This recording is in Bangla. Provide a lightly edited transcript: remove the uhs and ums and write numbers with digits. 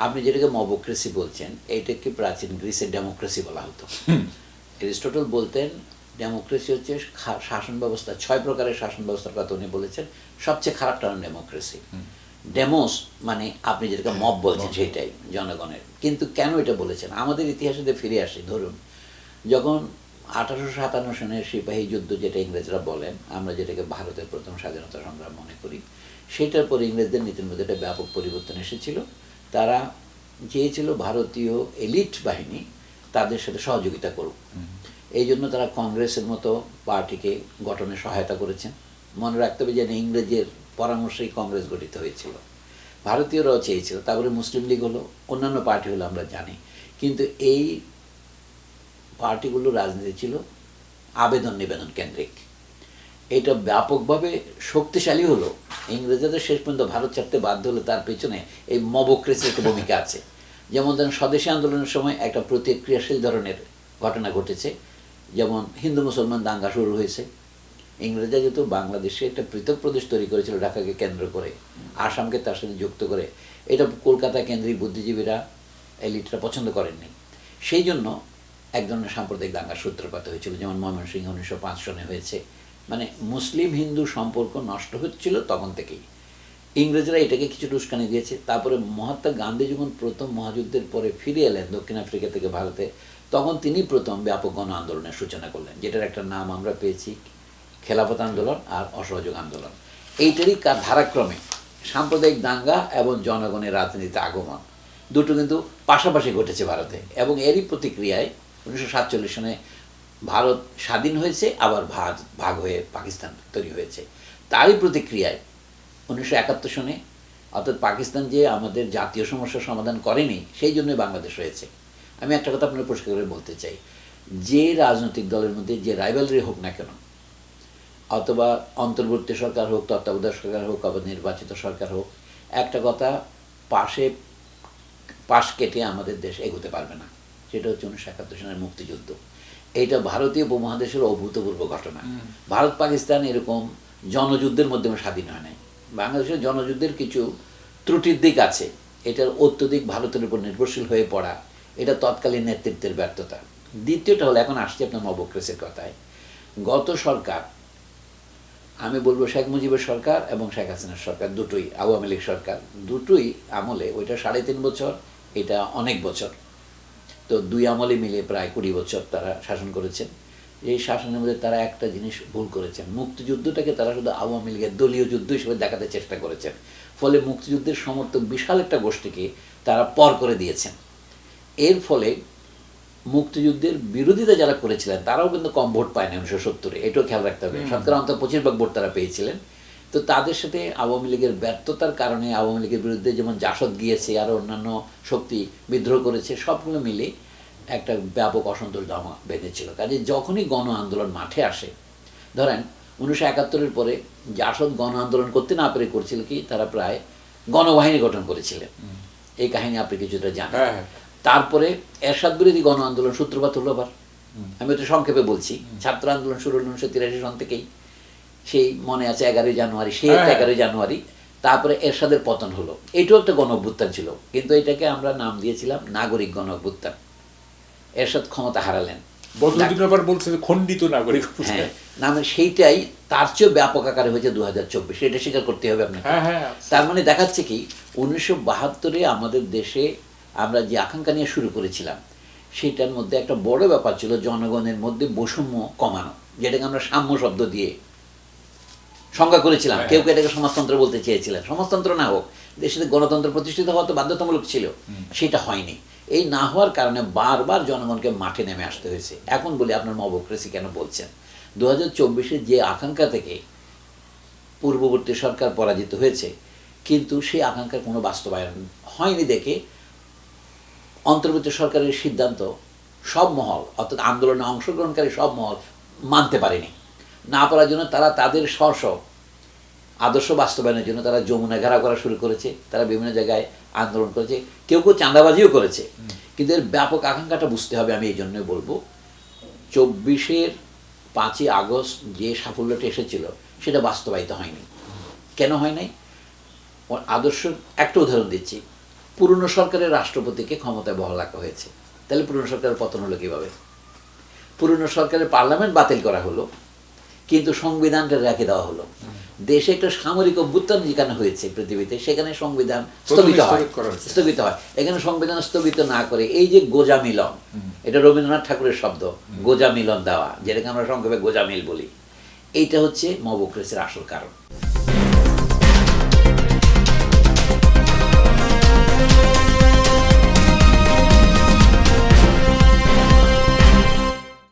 আপনি যেটাকে মবক্রেসি বলছেন, এইটাকে প্রাচীন গ্রিসের ডেমোক্রেসি বলা হতো। অ্যারিস্টটল বলতেন ডেমোক্রেসি হচ্ছে শাসন ব্যবস্থা, 6 প্রকারের শাসন ব্যবস্থার কথা উনি বলেছেন, সবচেয়ে খারাপটা হল ডেমোক্রেসি। ডেমোস মানে আপনি যেটাকে মব বলছেন সেইটাই, জনগণের। কিন্তু কেন এটা বলেছেন, আমাদের ইতিহাসে ফিরে আসি। ধরুন যখন 1857 সনের সিপাহী যুদ্ধ, যেটা ইংরেজরা বলেন, আমরা যেটাকে ভারতের প্রথম স্বাধীনতা সংগ্রাম মনে করি, সেটার পরে ইংরেজদের নীতির মধ্যে একটা ব্যাপক পরিবর্তন এসেছিল। তারা চেয়েছিল ভারতীয় এলিট বাহিনী তাদের সাথে সহযোগিতা করুক। এই জন্য তারা কংগ্রেসের মতো পার্টিকে গঠনে সহায়তা করেছেন। মনে রাখতে হবে যে ইংরেজের পরামর্শেই কংগ্রেস গঠিত হয়েছিল, ভারতীয়রাও চেয়েছিল। তারপরে মুসলিম লীগ হলো, অন্যান্য পার্টি হলো, আমরা জানি। কিন্তু এই পার্টিগুলোর রাজনীতি ছিল আবেদন নিবেদন কেন্দ্রিক। এটা ব্যাপকভাবে শক্তিশালী হলো। ইংরেজদের শেষ পর্যন্ত ভারত ছাড়তে বাধ্য হলো, তার পেছনে এই মবক্রেসির একটা ভূমিকা আছে। যেমন ধরেন স্বদেশী আন্দোলনের সময় একটা প্রতিক্রিয়াশীল ধরনের ঘটনা ঘটেছে, যেমন হিন্দু মুসলমান দাঙ্গা শুরু হয়েছে। ইংরেজরা যেহেতু বাংলাদেশে একটা পৃথক প্রদেশ তৈরি করেছিল ঢাকাকে কেন্দ্র করে, আসামকে তার সাথে যুক্ত করে, এটা কলকাতা কেন্দ্রিক বুদ্ধিজীবীরা, এলিটরা পছন্দ করেননি। সেই জন্য এক ধরনের সাম্প্রদায়িক দাঙ্গার সূত্রপাত হয়েছিল, যেমন ময়মনসিংহ 1905 সনে হয়েছে। মানে মুসলিম হিন্দু সম্পর্ক নষ্ট হচ্ছিল তখন থেকেই। ইংরেজরা এটাকে কিছুটা উস্কানি দিয়েছে। তারপরে মহাত্মা গান্ধী যখন প্রথম মহাযুদ্ধের পরে ফিরে এলেন দক্ষিণ আফ্রিকা থেকে ভারতে, তখন তিনি প্রথম ব্যাপক গণ আন্দোলনের সূচনা করলেন, যেটার একটা নাম আমরা পেয়েছি খেলাফত আন্দোলন আর অসহযোগ আন্দোলন। এইটারই ধারাক্রমে সাম্প্রদায়িক দাঙ্গা এবং জনগণের রাজনীতিতে আগমন দুটো কিন্তু পাশাপাশি ঘটেছে ভারতে। এবং এরই প্রতিক্রিয়ায় 1947 সনে ভারত স্বাধীন হয়েছে, আবার ভাগ হয়ে পাকিস্তান তৈরি হয়েছে। তারই প্রতিক্রিয়ায় 1971 সনে, অর্থাৎ পাকিস্তান যে আমাদের জাতীয় সমস্যার সমাধান করেনি, সেই জন্যই বাংলাদেশ হয়েছে। আমি একটা কথা আপনার পরিষ্কার করে বলতে চাই, যে রাজনৈতিক দলের মধ্যে যে রাইভালরি হোক না কেন, অথবা অন্তর্বর্তী সরকার হোক, তত্ত্বাবধায়ক সরকার হোক, আবার নির্বাচিত সরকার হোক, একটা কথা পাশ কেটে আমাদের দেশ এগোতে পারবে না। সেটা হচ্ছে 1971 সনের মুক্তিযুদ্ধ। এইটা ভারতীয় উপমহাদেশের অভূতপূর্ব ঘটনা। ভারত পাকিস্তান এরকম জনযুদ্ধের মাধ্যমে স্বাধীন হয় নাই। বাংলাদেশের জনযুদ্ধের কিছু ত্রুটির দিক আছে। এটার অত্যধিক ভারতের উপর নির্ভরশীল হয়ে পড়া, এটা তৎকালীন নেতৃত্বের ব্যর্থতা। দ্বিতীয়টা হলো, এখন আসছে আপনার মবক্রেসির কথায়, গত সরকার, আমি বলবো শেখ মুজিবের সরকার এবং শেখ হাসিনার সরকার দুটোই, আওয়ামী লীগ সরকার দুটোই আমলে, ওইটা 3.5 বছর, এটা অনেক বছর, তো দুই আমলে মিলে প্রায় 20 বছর তারা শাসন করেছেন। এই শাসনের মধ্যে তারা একটা জিনিস ভুল করেছেন, মুক্তিযুদ্ধটাকে তারা শুধু আওয়ামী লীগের দলীয় যুদ্ধ হিসেবে দেখাতে চেষ্টা করেছেন। ফলে মুক্তিযুদ্ধের সমর্থক বিশাল একটা গোষ্ঠীকে তারা পর করে দিয়েছেন। এর ফলে মুক্তিযুদ্ধের বিরোধিতা যারা করেছিলেন তারাও কিন্তু কম ভোট পায়নি 1970-এ, এটাও খেয়াল রাখতে হবে। শতকরা অন্তত 25 ভাগ ভোট তারা পেয়েছিলেন। তো তাদের সাথে আওয়ামী লীগের ব্যর্থতার কারণে আওয়ামী লীগের বিরুদ্ধে যেমন জাসদ গিয়েছে, আরও অন্যান্য শক্তি বিদ্রোহ করেছে, সবগুলো মিলে একটা ব্যাপক অসন্তোষ জমা বেঁধেছিল। কাজে যখনই গণ আন্দোলন মাঠে আসে, ধরেন 1971-এর পরে জাসদ গণ আন্দোলন করতে না পেরে করছিল কি, তারা প্রায় গণবাহিনী গঠন করেছিলেন। এই কাহিনী আপনি কিছুটা জানেন। তারপরে এরশাদ বিরোধী গণ আন্দোলন সূত্রপাত হলো আবার। আমি একটু সংক্ষেপে বলছি, ছাত্র আন্দোলন শুরু হলো 1983 সন থেকেই, সেই মনে আছে 11ই জানুয়ারি, সেই 11ই জানুয়ারি। তারপরে এরশাদের পতন হলো, এটাও একটা গণ অভ্যুত্থান ছিল, কিন্তু এটাকে আমরা নাম দিয়েছিলাম নাগরিক গণ অভ্যুত্থান। এরশাদ ক্ষমতা হারালেন, খণ্ডিত নাগরিক, হ্যাঁ নামে সেইটাই তার চেয়েও ব্যাপক আকারে হয়েছে 2024, এটা স্বীকার করতে হবে আপনাকে। তার মানে দেখাচ্ছে কি, 1972-এ আমাদের দেশে আমরা যে আকাঙ্ক্ষা নিয়ে শুরু করেছিলাম, সেটার মধ্যে একটা বড় ব্যাপার ছিল জনগণের মধ্যে বৈষম্য কমানো, যেটাকে আমরা সাম্য শব্দ দিয়ে সংজ্ঞা করেছিলাম। কেউ কেউ এটাকে সমাজতন্ত্র বলতে চেয়েছিলেন। সমাজতন্ত্র না হোক, দেশে গণতন্ত্র প্রতিষ্ঠিত হওয়া তো বাধ্যতামূলক ছিল, সেটা হয়নি। এই না হওয়ার কারণে বারবার জনগণকে মাঠে নেমে আসতে হয়েছে। এখন বলি, আপনার মবক্রেসি কেন বলছেন, 2024-এ যে আকাঙ্ক্ষা থেকে পূর্ববর্তী সরকার পরাজিত হয়েছে, কিন্তু সেই আকাঙ্ক্ষার কোনো বাস্তবায়ন হয়নি দেখে অন্তর্বর্তী সরকারের সিদ্ধান্ত সব মহল, অর্থাৎ আন্দোলনে অংশগ্রহণকারী সব মহল মানতে পারেনি। না পারার জন্য তারা তাদের স্ব আদর্শ বাস্তবায়নের জন্য তারা যমুনা ঘেরাও করা শুরু করেছে, তারা বিভিন্ন জায়গায় আন্দোলন করেছে, কেউ কেউ চাঁদাবাজিও করেছে। কিন্তু এর ব্যাপক আকাঙ্ক্ষাটা বুঝতে হবে। আমি এই জন্যই বলবো, 24-এর 5ই আগস্ট যে সাফল্যটা এসেছিল সেটা বাস্তবায়িত হয়নি। কেন হয় নাই? আদর্শ একটা উদাহরণ দিচ্ছি, পুরনো সরকারের রাষ্ট্রপতিকে ক্ষমতায় বহাল রাখা হয়েছে। তাহলে পুরনো সরকারের পতন হলো কীভাবে? পুরনো সরকারের পার্লামেন্ট বাতিল করা হলো, কিন্তু সংবিধানটা রেখে দেওয়া হলো। দেশে একটা সামরিক অভ্যুত্থান যেখানে হয়েছে পৃথিবীতে, সেখানে সংবিধান স্থগিত হয়। এখানে সংবিধান স্থগিত না করে এই যে গোজা মিলন, এটা রবীন্দ্রনাথ ঠাকুরের শব্দ, গোজা মিলন দেওয়া, যেটাকে আমরা সংক্ষেপে গোজা মিল বলি, এইটা হচ্ছে মবক্রেসির আসল কারণ।